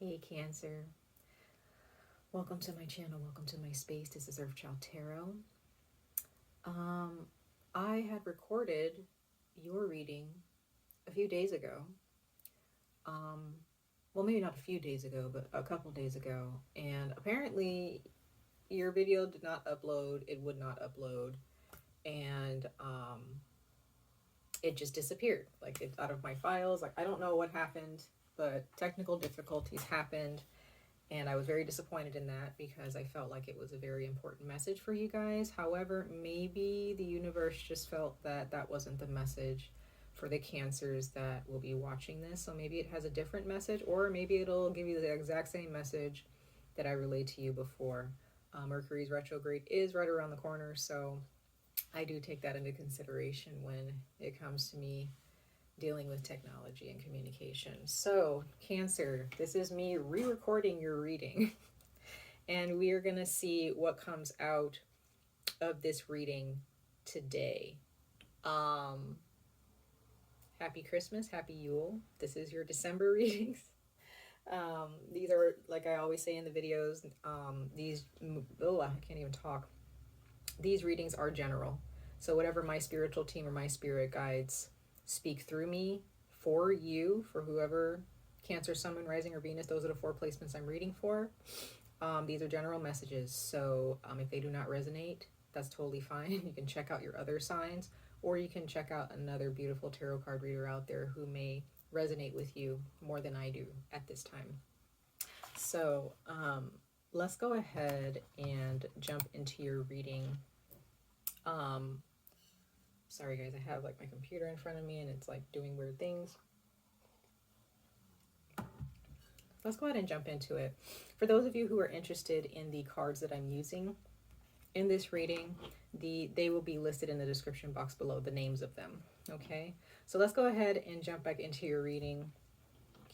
Hey Cancer, welcome to my channel, welcome to my space. This is 𝑍𝑊𝋼𝑍𝑊𝋼𝑍𝑐𝑒 Tarot. I had recorded your reading a few days ago. Well, maybe not a few days ago, but a couple days ago. And apparently your video did not upload, it would not upload. And it just disappeared. Like, it's out of my files. Like, I don't know what happened, but technical difficulties happened. And I was very disappointed in that because I felt like it was a very important message for you guys. However, maybe the universe just felt that that wasn't the message for the Cancers that will be watching this. So maybe it has a different message, or maybe it'll give you the exact same message that I relayed to you before. Mercury's retrograde is right around the corner, so I do take that into consideration when it comes to me dealing with technology and communication. So, Cancer, this is me re-recording your reading. And we are going to see what comes out of this reading today. Happy Christmas, happy Yule. This is your December readings. These are, like I always say in the videos, I can't even talk. These readings are general. So whatever my spiritual team or my spirit guides speak through me for you, for whoever, Cancer, Sun, Moon, Rising, or Venus, those are the 4 placements I'm reading for. These are general messages. So if they do not resonate, that's totally fine. You can check out your other signs, or you can check out another beautiful tarot card reader out there who may resonate with you more than I do at this time. So let's go ahead and jump into your reading. Sorry guys, I have like my computer in front of me and it's like doing weird things. Let's go ahead and jump into it. For those of you who are interested in the cards that I'm using in this reading, they will be listed in the description box below, the names of them. Okay, so let's go ahead and jump back into your reading,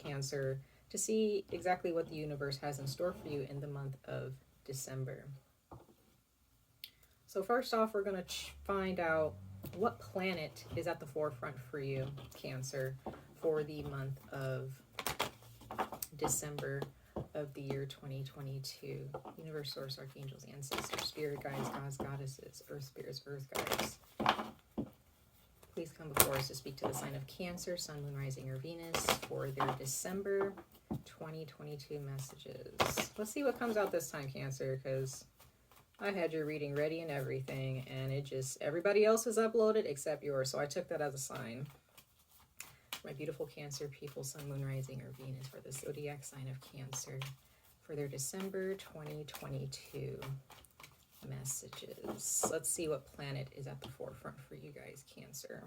Cancer, to see exactly what the universe has in store for you in the month of December. So first off, we're going to find out what planet is at the forefront for you, Cancer, for the month of December of the year 2022. Universe, source, archangels, ancestors, spirit guides, gods, goddesses, earth spirits, earth guides. Please come before us to speak to the sign of Cancer, Sun, Moon, Rising, or Venus for their December 2022 messages. Let's see what comes out this time, Cancer, because I had your reading ready and everything, and it just, everybody else is uploaded except yours, so I took that as a sign. My beautiful Cancer people, Sun, Moon, Rising, or Venus for the zodiac sign of Cancer for their December 2022 messages. Let's see what planet is at the forefront for you guys, Cancer.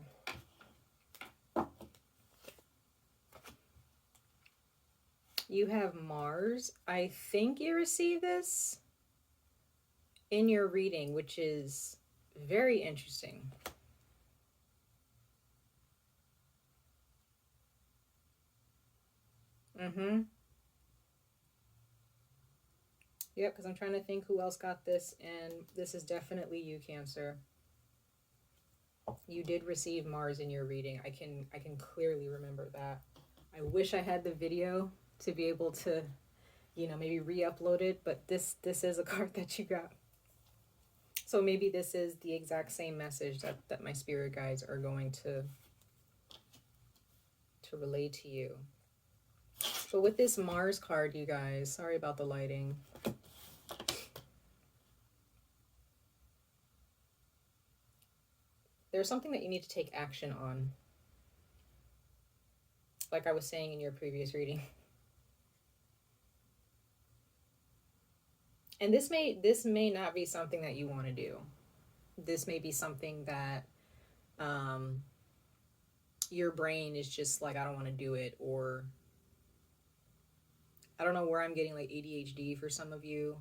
You have Mars. I think you received this in your reading, which is very interesting. Yep, because I'm trying to think who else got this, and this is definitely you, Cancer. You did receive Mars in your reading. I can clearly remember that. I wish I had the video to be able to, you know, maybe re-upload it, but this is a card that you got. So maybe this is the exact same message that my spirit guides are going to relay to you. But with this Mars card, you guys, sorry about the lighting. There's something that you need to take action on. Like I was saying in your previous reading. And this may not be something that you want to do. This may be something that your brain is just like, I don't want to do it, or I don't know where I'm getting like ADHD for some of you.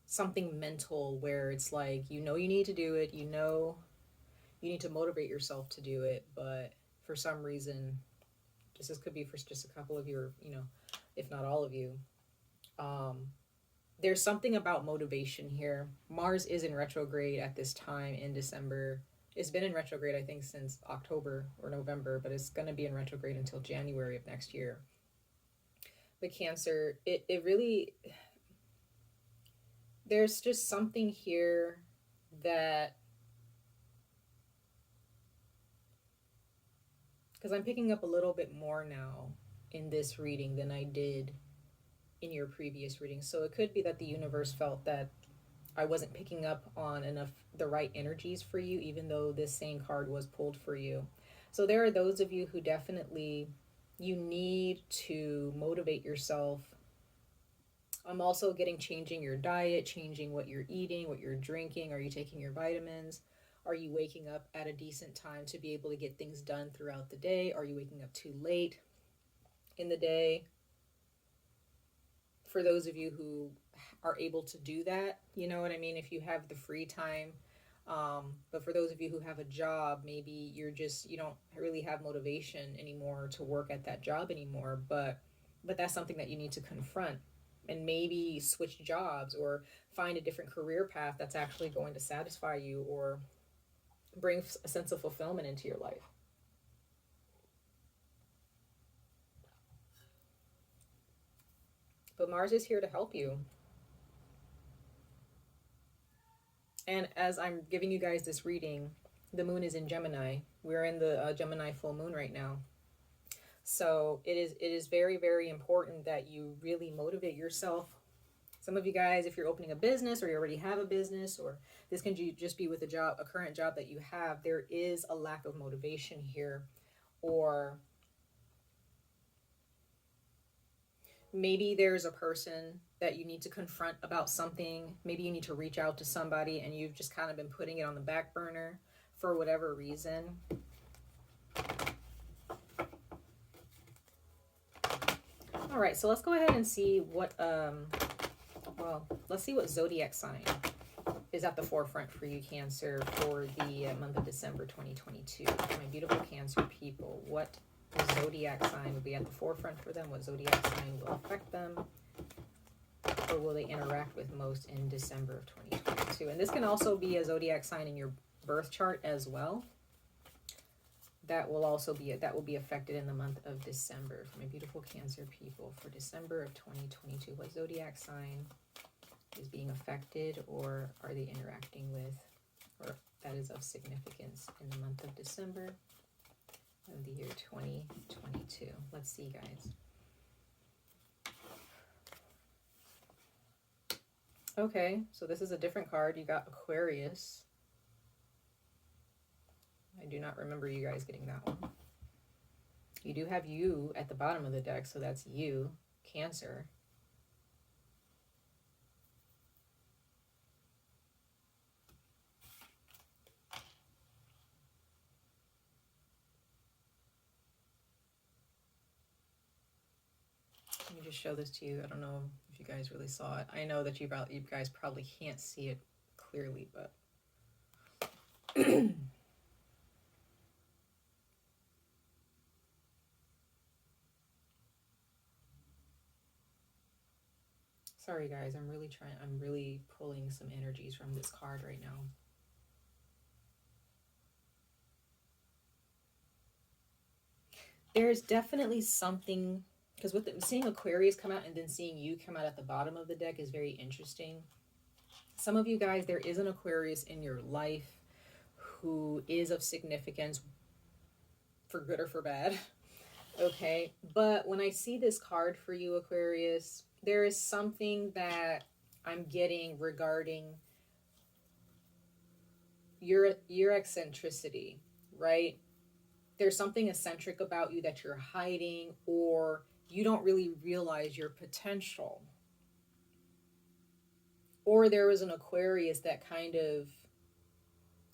Something mental where it's like, you know you need to do it, you know you need to motivate yourself to do it, but for some reason, this could be for just a couple of you, or, you know, if not all of you, there's something about motivation here. Mars is in retrograde at this time in December. It's been in retrograde, I think, since October or November, but it's going to be in retrograde until January of next year. But Cancer, it really, there's just something here that, because I'm picking up a little bit more now in this reading than I did in your previous reading. So it could be that the universe felt that I wasn't picking up on enough the right energies for you, even though this same card was pulled for you. So there are those of you who definitely, you need to motivate yourself. I'm also getting changing your diet, changing what you're eating, what you're drinking. Are you taking your vitamins? Are you waking up at a decent time to be able to get things done throughout the day? Are you waking up too late in the day? For those of you who are able to do that, you know what I mean? If you have the free time. But for those of you who have a job, maybe you don't really have motivation anymore to work at that job anymore. But that's something that you need to confront, and maybe switch jobs or find a different career path that's actually going to satisfy you or bring a sense of fulfillment into your life. But Mars is here to help you. And as I'm giving you guys this reading, the moon is in Gemini. We're in the Gemini full moon right now. So it is very, very important that you really motivate yourself. Some of you guys, if you're opening a business or you already have a business, or this can just be with a current job that you have, there is a lack of motivation here. Or maybe there's a person that you need to confront about something. Maybe you need to reach out to somebody and you've just kind of been putting it on the back burner for whatever reason. All right, so let's go ahead and see what, let's see what zodiac sign is at the forefront for you, Cancer, for the month of December 2022. My beautiful Cancer people, what zodiac sign will be at the forefront for them? What zodiac sign will affect them? Or will they interact with most in December of 2022? And this can also be a zodiac sign in your birth chart as well. That will also be affected in the month of December. For my beautiful Cancer people, for December of 2022, what zodiac sign is being affected, or are they interacting with, or that is of significance in the month of December of the year 2022? Let's see, guys. Okay, so this is a different card. You got Aquarius. I do not remember you guys getting that one. You do have you at the bottom of the deck, so that's you, Cancer. Let me just show this to you. I don't know if you guys really saw it. I know that you guys probably can't see it clearly, but sorry guys, I'm really pulling some energies from this card right now. There's definitely something, because seeing Aquarius come out and then seeing you come out at the bottom of the deck is very interesting. Some of you guys, there is an Aquarius in your life who is of significance, for good or for bad. Okay, but when I see this card for you, Aquarius, there is something that I'm getting regarding your eccentricity, right? There's something eccentric about you that you're hiding, or you don't really realize your potential. Or there was an Aquarius that kind of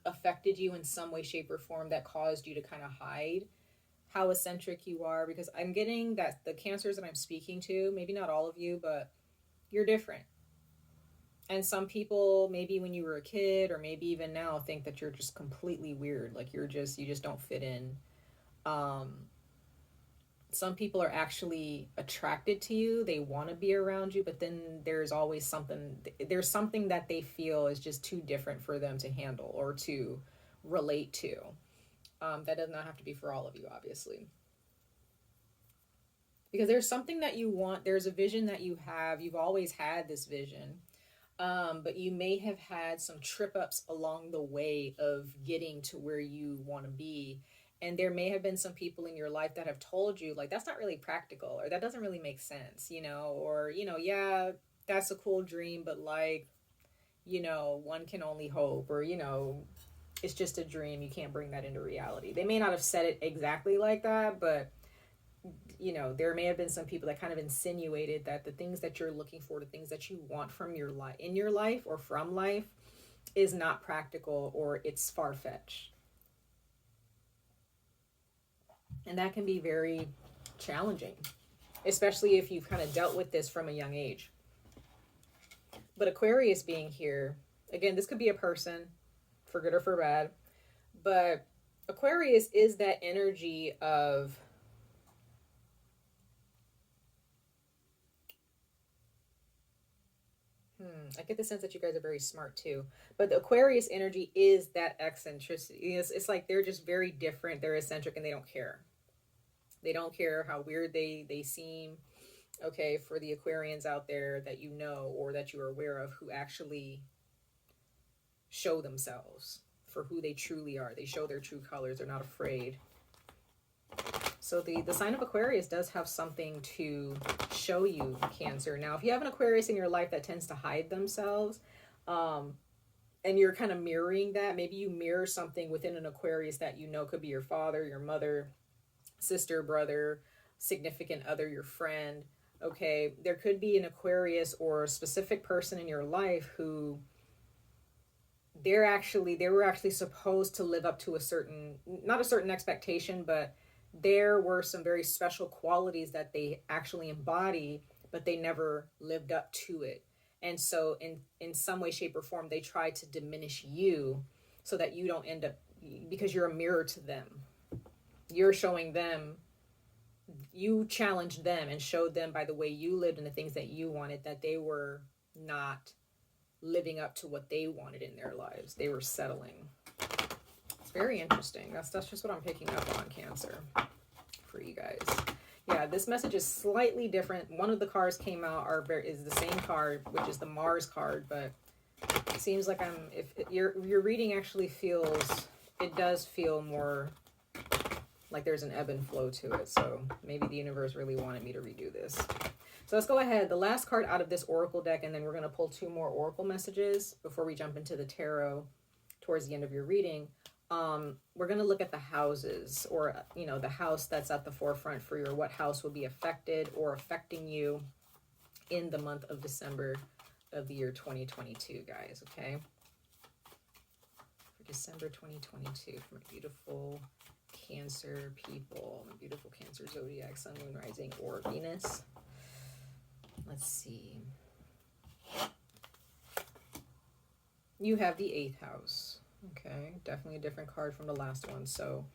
affected you in some way, shape, or form that caused you to kind of hide how eccentric you are. Because I'm getting that the Cancers that I'm speaking to, maybe not all of you, but you're different. And some people, maybe when you were a kid or maybe even now, think that you're just completely weird. Like you just don't fit in. Some people are actually attracted to you. They want to be around you, but then there's something that they feel is just too different for them to handle or to relate to. That does not have to be for all of you, obviously. because there's something that you want. There's a vision that you have. You've always had this vision. But you may have had some trip ups along the way of getting to where you want to be. And there may have been some people in your life that have told you, like, that's not really practical, or that doesn't really make sense, or, yeah, that's a cool dream, but like, one can only hope, or, it's just a dream. You can't bring that into reality. They may not have said it exactly like that, but there may have been some people that kind of insinuated that the things that you're looking for, the things that you want from your life, in your life or from life, is not practical, or it's far-fetched. And that can be very challenging, especially if you've kind of dealt with this from a young age. But Aquarius being here, again, this could be a person, for good or for bad, but Aquarius is that energy of I get the sense that you guys are very smart too. But the Aquarius energy is that eccentricity. It's like they're just very different. They're eccentric and they don't care. They don't care how weird they seem. Okay, for the Aquarians out there that you know or that you are aware of who actually show themselves for who they truly are. They show their true colors. They're not afraid. So the sign of Aquarius does have something to show you, Cancer. Now, if you have an Aquarius in your life that tends to hide themselves, and you're kind of mirroring that, maybe you mirror something within an Aquarius that could be your father, your mother, sister, brother, significant other, your friend. Okay, there could be an Aquarius or a specific person in your life who they were actually supposed to live up to not a certain expectation, but there were some very special qualities that they actually embody, but they never lived up to it. And so in some way, shape, or form, they try to diminish you so that you don't end up, because you're a mirror to them. You're showing them, you challenged them and showed them by the way you lived and the things that you wanted that they were not living up to what they wanted in their lives. They were settling. Very interesting. That's just what I'm picking up on, Cancer, for you guys. Yeah, this message is slightly different. One of the cards came out is the same card, which is the Mars card, but it seems like your reading actually does feel more like there's an ebb and flow to it. So maybe the universe really wanted me to redo this. So let's go ahead. The last card out of this Oracle deck, and then we're going to pull 2 more Oracle messages before we jump into the tarot towards the end of your reading. We're going to look at the houses, or, the house that's at the forefront for what house will be affected or affecting you in the month of December of the year 2022, guys. Okay. For December 2022, for my beautiful Cancer people, my beautiful Cancer zodiac, sun, moon, rising, or Venus. Let's see. You have the 8th house. Okay, definitely a different card from the last one. So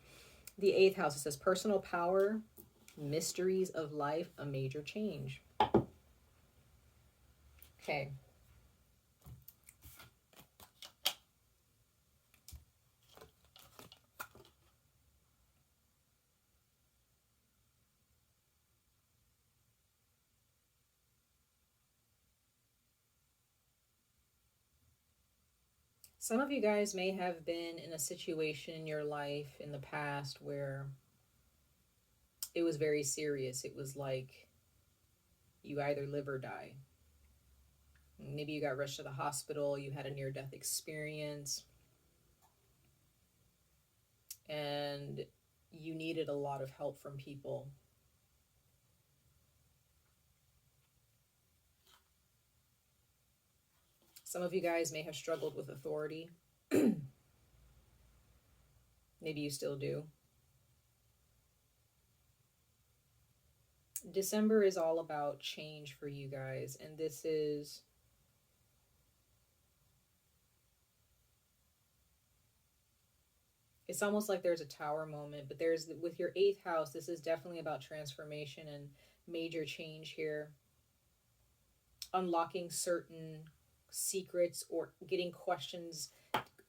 the 8th house, it says personal power, mysteries of life, a major change. Okay. Some of you guys may have been in a situation in your life in the past where it was very serious. It was like you either live or die. Maybe you got rushed to the hospital, you had a near-death experience, and you needed a lot of help from people. Some of you guys may have struggled with authority. Maybe you still do. December is all about change for you guys, and this is it's almost like there's a tower moment, but with your 8th house, this is definitely about transformation and major change here. Unlocking certain secrets or getting questions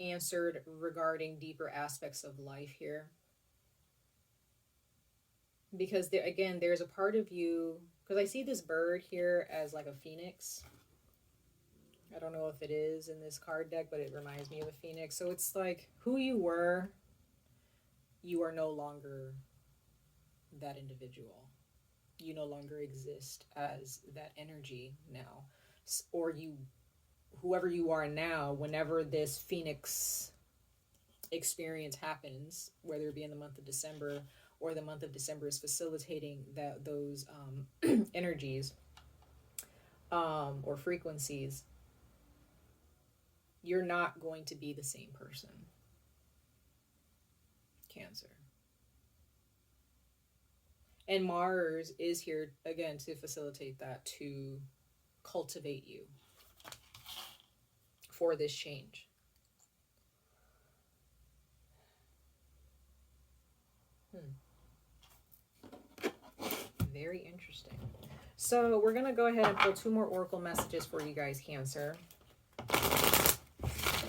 answered regarding deeper aspects of life here. Because there, again, there's a part of you, because I see this bird here as like a phoenix. I don't know if it is in this card deck, but it reminds me of a phoenix. So it's like who you were, you are no longer that individual. You no longer exist as that energy now. Or you, whoever you are now, whenever this phoenix experience happens, whether it be in the month of December or the month of December is facilitating that those energies or frequencies, you're not going to be the same person. Cancer. And Mars is here again to facilitate that, to cultivate you for this change. Very interesting. So we're going to go ahead and pull 2 more oracle messages for you guys, Cancer.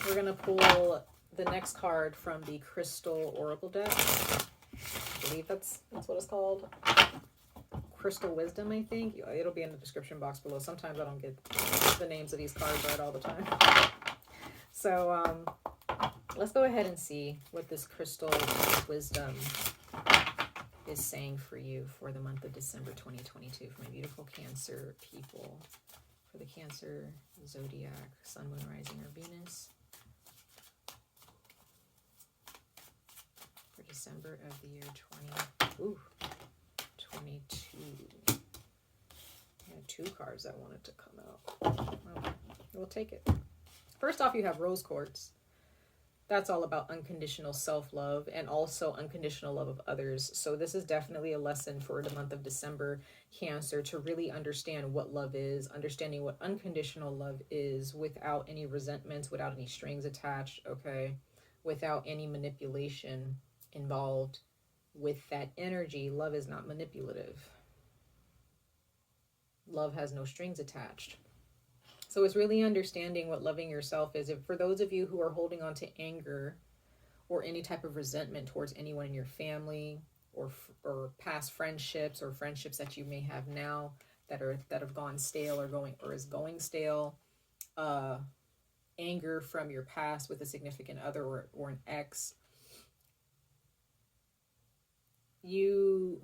We're going to pull the next card from the Crystal Oracle deck. I believe that's what it's called. Crystal Wisdom, I think. It'll be in the description box below. Sometimes I don't get the names of these cards right all the time. So let's go ahead and see what this Crystal Wisdom is saying for you for the month of December 2022, for my beautiful Cancer people, for the Cancer zodiac, Sun, Moon, Rising, or Venus, for December of the year 2022. I had 2 cards that wanted to come out. Okay, we'll take it. First off, you have Rose Quartz. That's all about unconditional self-love and also unconditional love of others. So this is definitely a lesson for the month of December, Cancer, to really understand what love is, understanding what unconditional love is without any resentments, without any strings attached, okay? Without any manipulation involved with that energy. Love is not manipulative. Love has no strings attached. So it's really understanding what loving yourself is. If for those of you who are holding on to anger or any type of resentment towards anyone in your family or past friendships or friendships that you may have now that have gone stale or is going stale, anger from your past with a significant other or an ex, you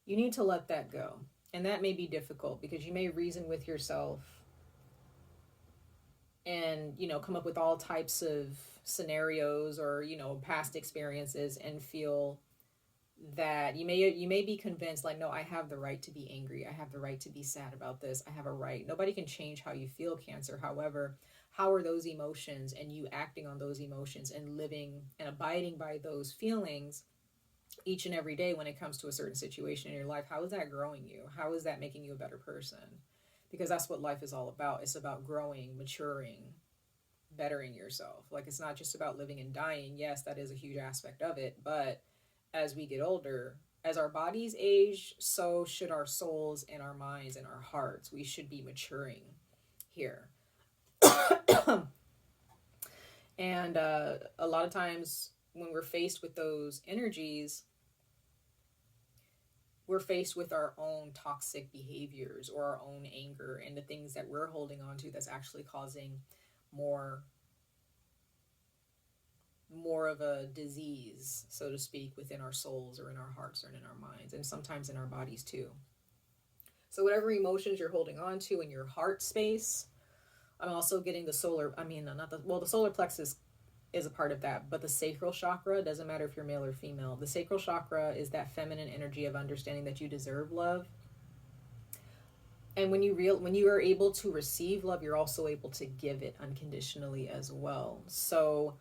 need to let that go. And that may be difficult because you may reason with yourself and, come up with all types of scenarios or, past experiences and feel that you may be convinced like, no, I have the right to be angry. I have the right to be sad about this. I have a right. Nobody can change how you feel, Cancer. However, how are those emotions and you acting on those emotions and living and abiding by those feelings each and every day when it comes to a certain situation in your life? How is that growing you? How is that making you a better person? Because that's what life is all about. It's about growing, maturing, bettering yourself. Like, it's not just about living and dying. Yes, that is a huge aspect of it. But as we get older, as our bodies age, so should our souls and our minds and our hearts. We should be maturing here. And a lot of times when we're faced with those energies, we're faced with our own toxic behaviors or our own anger and the things that we're holding on to that's actually causing more of a disease, so to speak, within our souls or in our hearts or in our minds, and sometimes in our bodies too. So whatever emotions you're holding on to in your heart space, I'm also getting the solar, the solar plexus is a part of that, but the sacral chakra, doesn't matter if you're male or female. The sacral chakra is that feminine energy of understanding that you deserve love. And when you are able to receive love, you're also able to give it unconditionally as well. So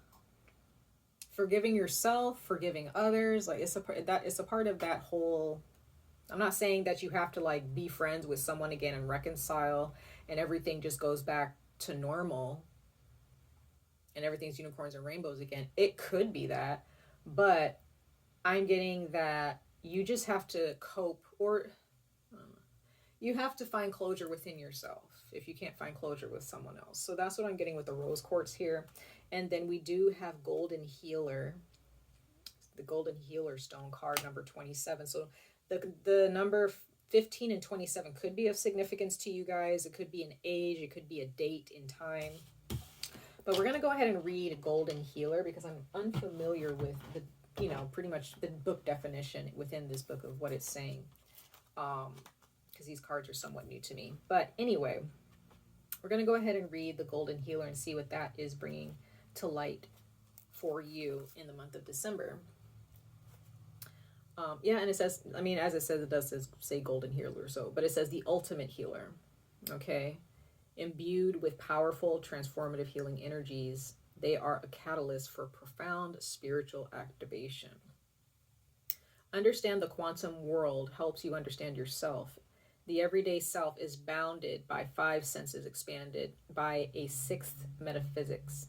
forgiving yourself, forgiving others, like it's a part of that whole. I'm not saying that you have to like be friends with someone again and reconcile and everything just goes back to normal and everything's unicorns and rainbows again. It could be that, but I'm getting that you just have to cope, or you have to find closure within yourself if you can't find closure with someone else. So that's what I'm getting with the rose quartz here. And then we do have golden healer. the Golden Healer Stone card, number 27. So the number 15 and 27 could be of significance to you guys. It could be an age, it could be a date in time. But we're going to go ahead and read Golden Healer because I'm unfamiliar with the, pretty much the book definition within this book of what it's saying. Because these cards are somewhat new to me. But anyway, we're going to go ahead and read the Golden Healer and see what that is bringing to light for you in the month of December. And it says, as it says, it does say Golden Healer, but it says the ultimate healer, okay? Imbued with powerful transformative healing energies, they are a catalyst for profound spiritual activation. Understand the quantum world helps you understand yourself. The everyday self is bounded by 5 senses expanded by a sixth metaphysics.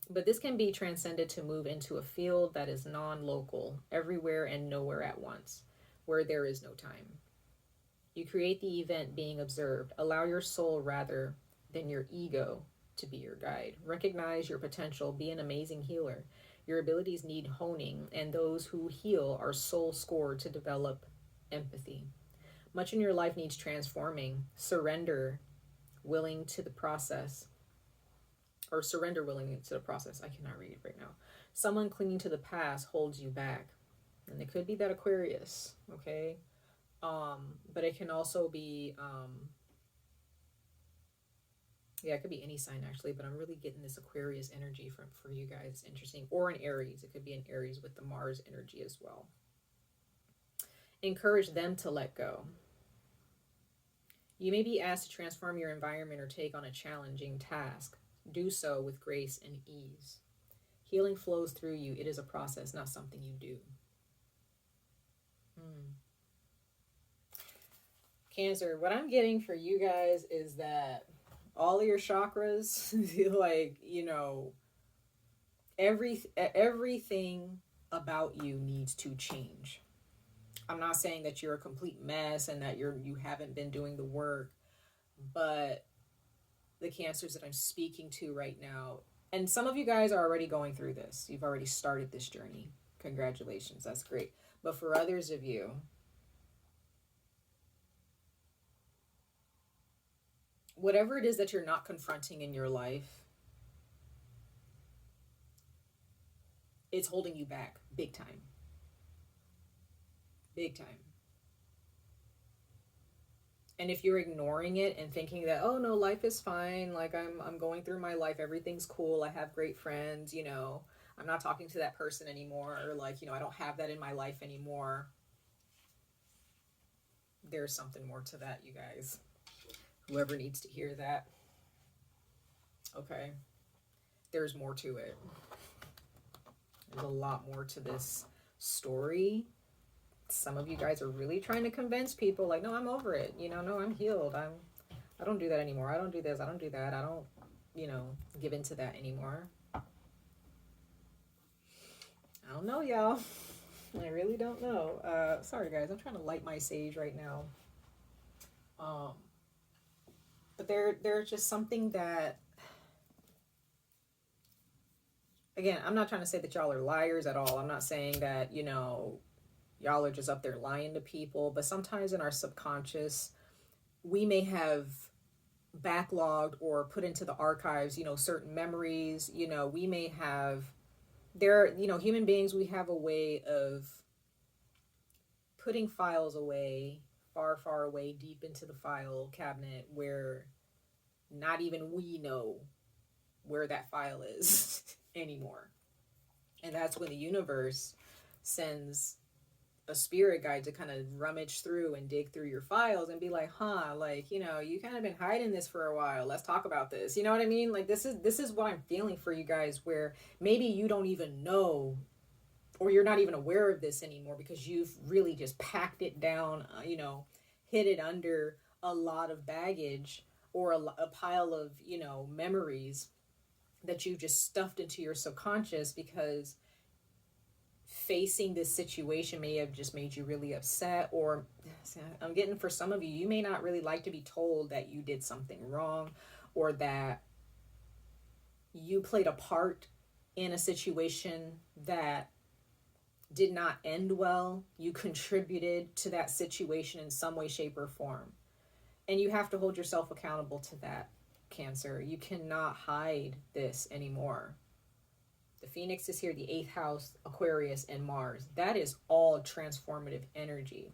But this can be transcended to move into a field that is non-local, everywhere and nowhere at once, where there is no time. You create the event being observed. Allow your soul rather than your ego to be your guide. Recognize your potential. Be an amazing healer. Your abilities need honing, and those who heal are soul scored to develop empathy. Much in your life needs transforming. Surrender willing to the process. Or surrender willing to the process. I cannot read it right now. Someone clinging to the past holds you back. And it could be that Aquarius, okay? But it can also be, it could be any sign actually, but I'm really getting this Aquarius energy for you guys. It's interesting. Or an Aries. It could be an Aries with the Mars energy as well. Encourage them to let go. You may be asked to transform your environment or take on a challenging task. Do so with grace and ease. Healing flows through you. It is a process, not something you do. Cancer, what I'm getting for you guys is that all of your chakras, everything about you needs to change. I'm not saying that you're a complete mess and that you haven't been doing the work, but the Cancers that I'm speaking to right now, and some of you guys are already going through this. You've already started this journey. Congratulations. That's great. But for others of you, whatever it is that you're not confronting in your life, it's holding you back big time. Big time. And if you're ignoring it and thinking that, oh no, life is fine, like I'm going through my life, everything's cool, I have great friends, I'm not talking to that person anymore, or I don't have that in my life anymore. There's something more to that, you guys. Whoever needs to hear that. Okay. There's more to it. There's a lot more to this story. Some of you guys are really trying to convince people no, I'm over it. No, I'm healed. I don't do that anymore. I don't do this. I don't do that. I don't, give into that anymore. I don't know, y'all. I really don't know. Sorry, guys. I'm trying to light my sage right now. But there's just something that, again, I'm not trying to say that y'all are liars at all. I'm not saying that, y'all are just up there lying to people, but sometimes in our subconscious, we may have backlogged or put into the archives, certain memories, we may have, human beings, we have a way of putting files away, far, far away, deep into the file cabinet where not even we know where that file is anymore. And that's when the universe sends a spirit guide to kind of rummage through and dig through your files and be like, you kind of been hiding this for a while. Let's talk about this. You know what I mean? This is what I'm feeling for you guys, where maybe you don't even know, or you're not even aware of this anymore because you've really just packed it down, hid it under a lot of baggage or a pile of, memories that you just stuffed into your subconscious because facing this situation may have just made you really upset. Or I'm getting, for some of you, you may not really like to be told that you did something wrong, or that you played a part in a situation that did not end well. You contributed to that situation in some way, shape, or form. And you have to hold yourself accountable to that, Cancer. You cannot hide this anymore. The Phoenix is here, the 8th house, Aquarius, and Mars. That is all transformative energy.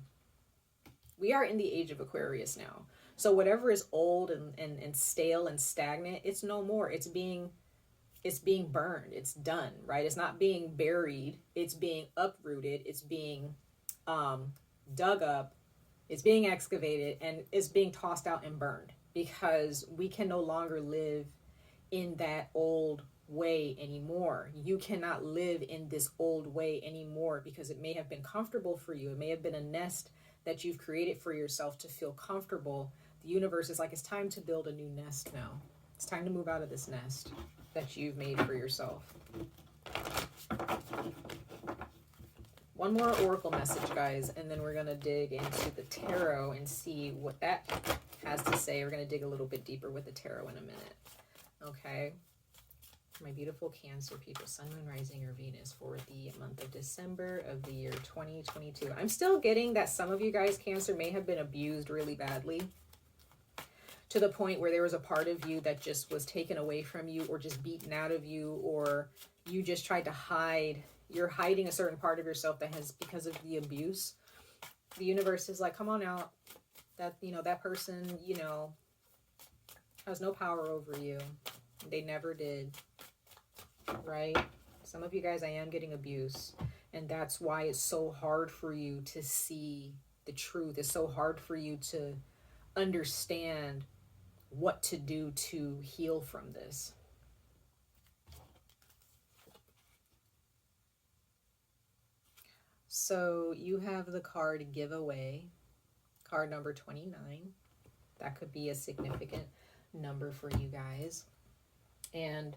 We are in the age of Aquarius now. So whatever is old and stale and stagnant, it's no more. It's being burned. It's done, right? It's not being buried. It's being uprooted. It's being dug up. It's being excavated, and it's being tossed out and burned, because we can no longer live in that old way anymore. You cannot live in this old way anymore, because it may have been comfortable for you. It may have been a nest that you've created for yourself to feel comfortable. The universe is like, it's time to build a new nest now. It's time to move out of this nest that you've made for yourself. One more oracle message, guys, and then we're going to dig into the tarot and see what that has to say. We're going to dig a little bit deeper with the tarot in a minute. Okay? My beautiful Cancer people, Sun, Moon, Rising, or Venus for the month of December of the year 2022. I'm still getting that some of you guys, Cancer, may have been abused really badly, to the point where there was a part of you that just was taken away from you, or just beaten out of you, or you just tried to hide. You're hiding a certain part of yourself that has, because of the abuse. The universe is like, come on out. That, you know, that person, you know, has no power over you. They never did. Right? Some of you guys, I am getting abuse. And that's why it's so hard for you to see the truth. It's so hard for you to understand what to do to heal from this. So you have the card Giveaway, card number 29. That could be a significant number for you guys. And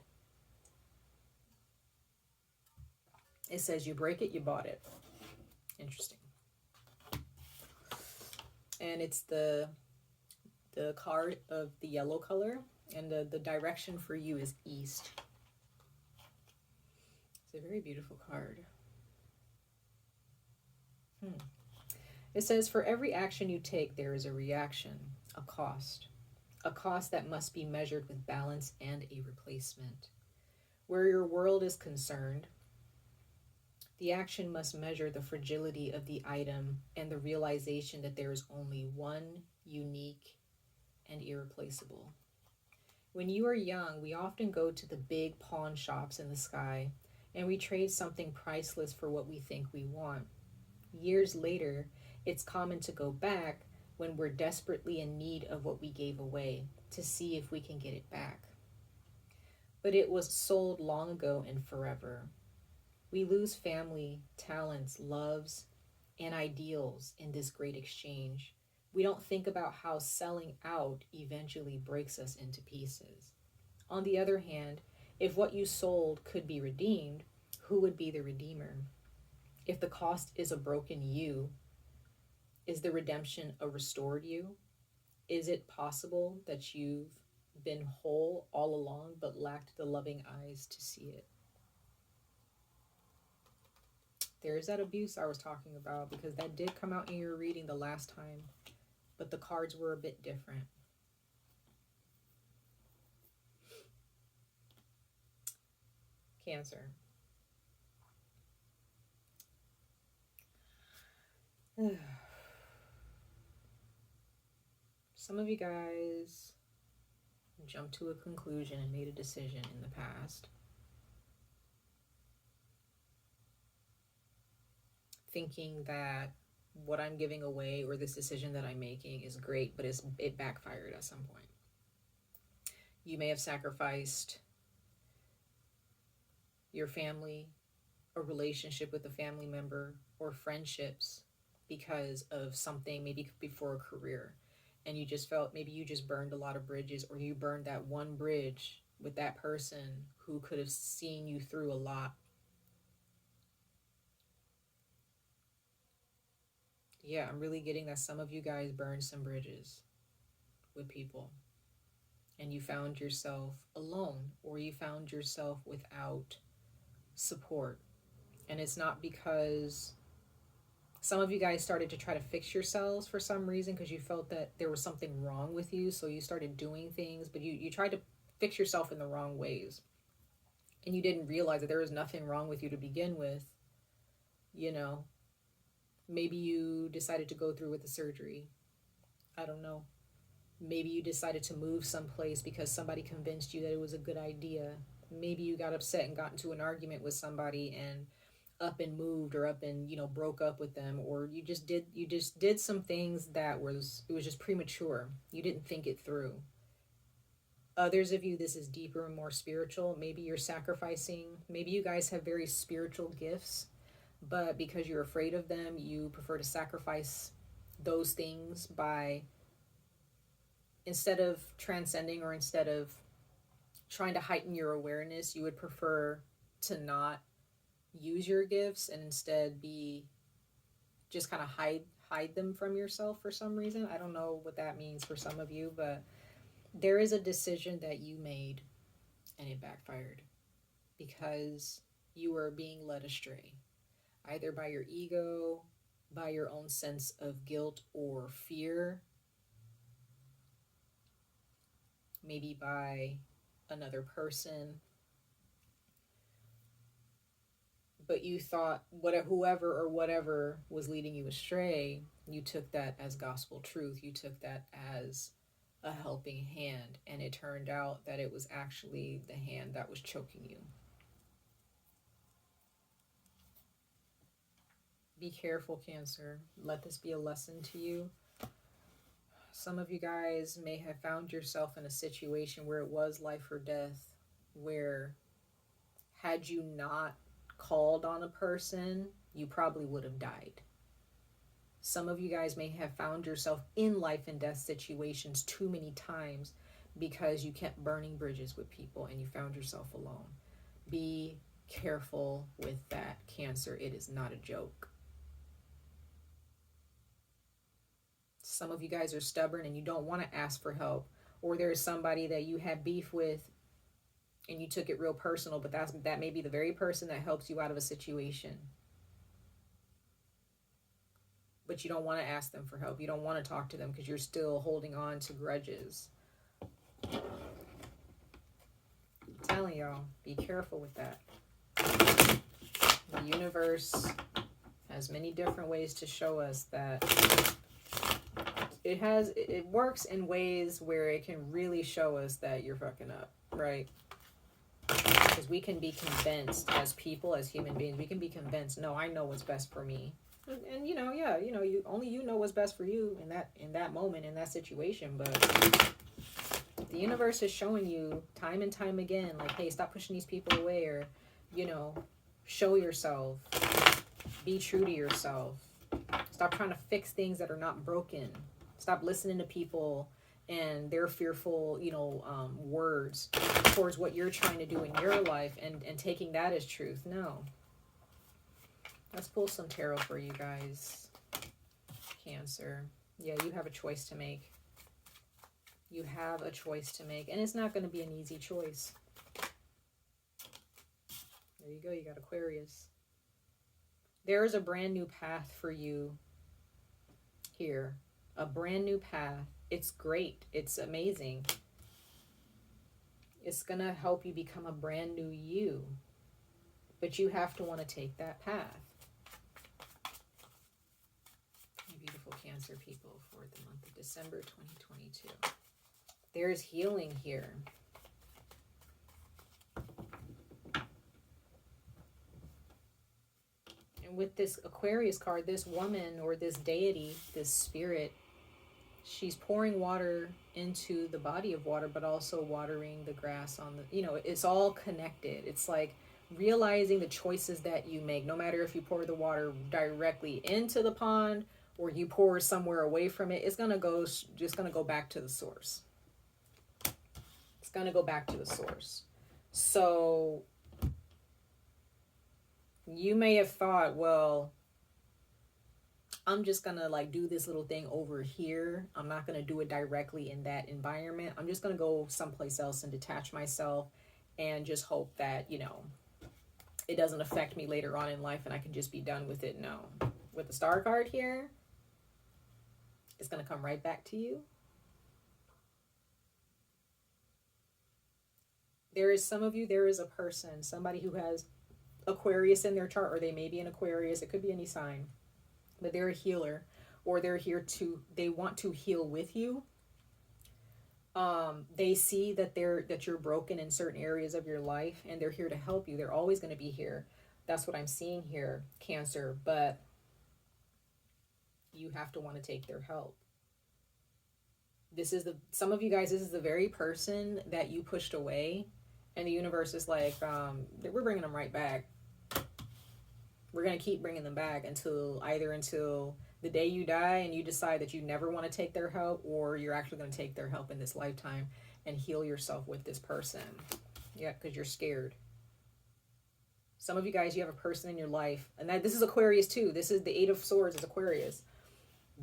it says, you break it, you bought it. Interesting. And it's the card of the yellow color, and the direction for you is east. It's a very beautiful card. It says, for every action you take, there is a reaction, a cost that must be measured with balance and a replacement. Where your world is concerned, the action must measure the fragility of the item and the realization that there is only one unique and irreplaceable. When you are young, we often go to the big pawn shops in the sky, and we trade something priceless for what we think we want. Years later, it's common to go back when we're desperately in need of what we gave away, to see if we can get it back. But it was sold long ago and forever. We lose family, talents, loves, and ideals in this great exchange. We don't think about how selling out eventually breaks us into pieces. On the other hand, if what you sold could be redeemed, who would be the redeemer? If the cost is a broken you, is the redemption a restored you? Is it possible that you've been whole all along but lacked the loving eyes to see it? There's that abuse I was talking about, because that did come out in your reading the last time, but the cards were a bit different. Cancer. Some of you guys jumped to a conclusion and made a decision in the past, thinking that what I'm giving away or this decision that I'm making is great, but it backfired at some point. You may have sacrificed your family, a relationship with a family member, or friendships because of something, maybe before a career. And you just felt maybe you just burned a lot of bridges, or you burned that one bridge with that person who could have seen you through a lot. Yeah, I'm really getting that some of you guys burned some bridges with people. and you found yourself alone, or you found yourself without support. And it's not because some of you guys started to try to fix yourselves for some reason because you felt that there was something wrong with you. So you started doing things, but you tried to fix yourself in the wrong ways. And you didn't realize that there was nothing wrong with you to begin with. You know, maybe you decided to go through with the surgery. I don't know. Maybe you decided to move someplace because somebody convinced you that it was a good idea. Maybe you got upset and got into an argument with somebody and up and moved, or up and, you know, broke up with them, or you just did some things that was just premature. You didn't think it through. Others of you, this is deeper and more spiritual. Maybe you're sacrificing. Maybe you guys have very spiritual gifts, but because you're afraid of them, you prefer to sacrifice those things by, instead of transcending, or instead of trying to heighten your awareness, you would prefer to not use your gifts and instead be just kind of hide them from yourself for some reason. I don't know what that means for some of you, but there is a decision that you made and it backfired because you were being led astray, either by your ego, by your own sense of guilt or fear, maybe by another person. But you thought whoever was leading you astray, you took that as gospel truth. You took that as a helping hand. And it turned out that it was actually the hand that was choking you. Be careful, Cancer. Let this be a lesson to you. Some of you guys may have found yourself in a situation where it was life or death, where had you not called on a person, you probably would have died. Some of you guys may have found yourself in life and death situations too many times because you kept burning bridges with people and you found yourself alone. Be careful with that, Cancer. It is not a joke. Some of you guys are stubborn and you don't want to ask for help, or there's somebody that you had beef with and you took it real personal, but that may be the very person that helps you out of a situation. But you don't want to ask them for help. You don't want to talk to them because you're still holding on to grudges. I'm telling y'all, be careful with that. The universe has many different ways to show us that it works in ways where it can really show us that you're fucking up, right? Because we can be convinced as people, as human beings, we can be convinced, no, I know what's best for me. And you know, yeah, you know, you know what's best for you in that moment, in that situation. But the universe is showing you time and time again, like, hey, stop pushing these people away, or, you know, show yourself, be true to yourself, stop trying to fix things that are not broken, stop listening to people and their fearful, you know, words towards what you're trying to do in your life and taking that as truth. No. Let's pull some tarot for you guys, Cancer. Yeah, you have a choice to make. You have a choice to make, and it's not going to be an easy choice. There you go. You got Aquarius. There is a brand new path for you here. A brand new path. It's great. It's amazing. It's going to help you become a brand new you. But you have to want to take that path. Beautiful Cancer people, for the month of December 2022. There's healing here. And with this Aquarius card, this woman or this deity, this spirit, she's pouring water into the body of water, but also watering the grass on the, you know, it's all connected. It's like realizing the choices that you make, no matter if you pour the water directly into the pond or you pour somewhere away from it, it's gonna go, just gonna go back to the source. It's gonna go back to the source. So you may have thought, well, I'm just gonna like do this little thing over here. I'm not gonna do it directly in that environment. I'm just gonna go someplace else and detach myself and just hope that, you know, it doesn't affect me later on in life and I can just be done with it. No. With the Star card here, it's gonna come right back to you. There is some of you, there is a person, somebody who has Aquarius in their chart, or they may be an Aquarius. It could be any sign, but they're a healer, or they're here to, they want to heal with you. They see that you're broken in certain areas of your life, and they're here to help you. They're always going to be here. That's what I'm seeing here, Cancer. But you have to want to take their help. This is some of you guys, this is the very person that you pushed away, and the universe is like, we're bringing them right back. We're going to keep bringing them back until the day you die and you decide that you never want to take their help, or you're actually going to take their help in this lifetime and heal yourself with this person. Yeah, because you're scared. Some of you guys, you have a person in your life, and this is Aquarius too. This is the Eight of Swords is Aquarius.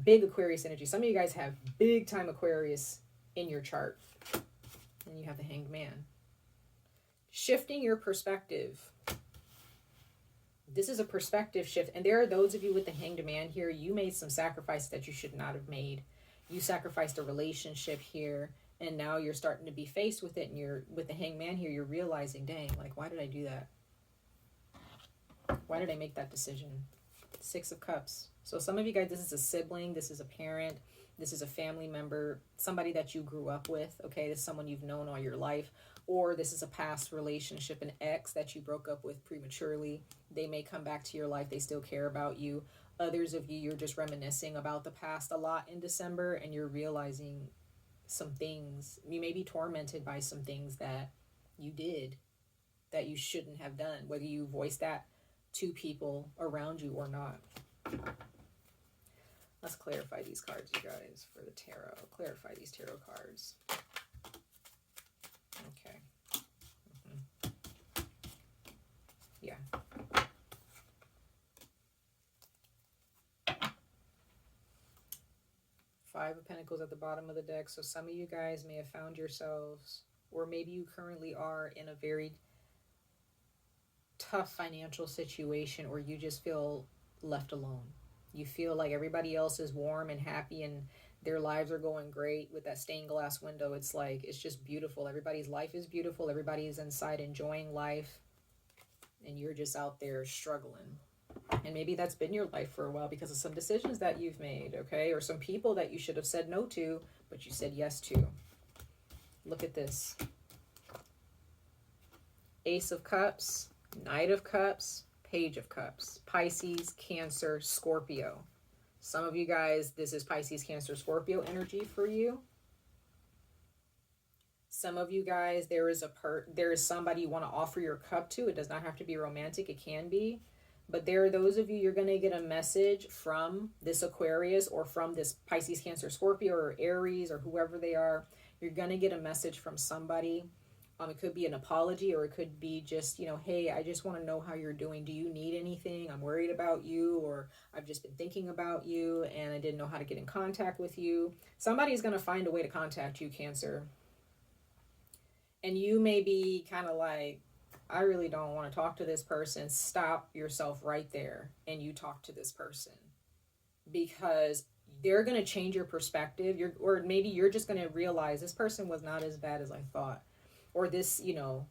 Big Aquarius energy. Some of you guys have big time Aquarius in your chart. And you have the Hanged Man. Shifting your perspective. This is a perspective shift. And there are those of you with the Hanged Man here, you made some sacrifices that you should not have made. You sacrificed a relationship here, and now you're starting to be faced with it, and you're with the Hanged Man here, you're realizing, dang, like, why did I do that? Why did I make that decision? Six of Cups. So some of you guys, this is a sibling, this is a parent, this is a family member, somebody that you grew up with, okay? This is someone you've known all your life, or this is a past relationship, an ex that you broke up with prematurely. They may come back to your life, they still care about you. Others of you, you're just reminiscing about the past a lot in December, and you're realizing some things. You may be tormented by some things that you did that you shouldn't have done, whether you voice that to people around you or not. Let's clarify these cards, you guys, for the tarot. Clarify these tarot cards. Okay. Yeah. Five of Pentacles at the bottom of the deck. So some of you guys may have found yourselves, or maybe you currently are in a very tough financial situation, or you just feel left alone. You feel like everybody else is warm and happy and their lives are going great with that stained glass window. It's like, it's just beautiful. Everybody's life is beautiful. Everybody's inside enjoying life. And you're just out there struggling. And maybe that's been your life for a while because of some decisions that you've made, okay? Or some people that you should have said no to, but you said yes to. Look at this. Ace of Cups, Knight of Cups, Page of Cups, Pisces, Cancer, Scorpio. Some of you guys, this is Pisces, Cancer, Scorpio energy for you. Some of you guys, there is somebody you want to offer your cup to. It does not have to be romantic. It can be. But there are those of you, you're going to get a message from this Aquarius or from this Pisces, Cancer, Scorpio, or Aries, or whoever they are. You're going to get a message from somebody. It could be an apology, or it could be just, you know, hey, I just want to know how you're doing. Do you need anything? I'm worried about you, or I've just been thinking about you and I didn't know how to get in contact with you. Somebody's going to find a way to contact you, Cancer. And you may be kind of like, I really don't want to talk to this person. Stop yourself right there and you talk to this person, because they're going to change your perspective. Or maybe you're just going to realize this person was not as bad as I thought. Or this, you know,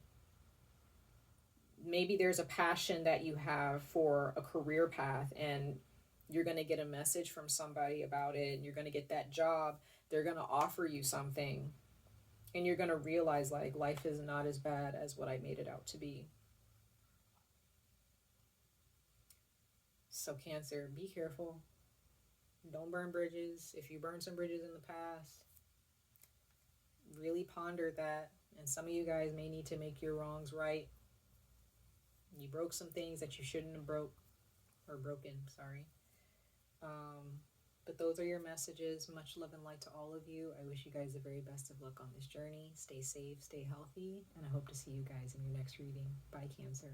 maybe there's a passion that you have for a career path and you're going to get a message from somebody about it, and you're going to get that job. They're going to offer you something, and you're going to realize, like, life is not as bad as what I made it out to be. So Cancer, be careful. Don't burn bridges. If you burned some bridges in the past, really ponder that. And some of you guys may need to make your wrongs right. You broke some things that you shouldn't have broken. But those are your messages. Much love and light to all of you. I wish you guys the very best of luck on this journey. Stay safe, stay healthy, and I hope to see you guys in your next reading. Bye, Cancer.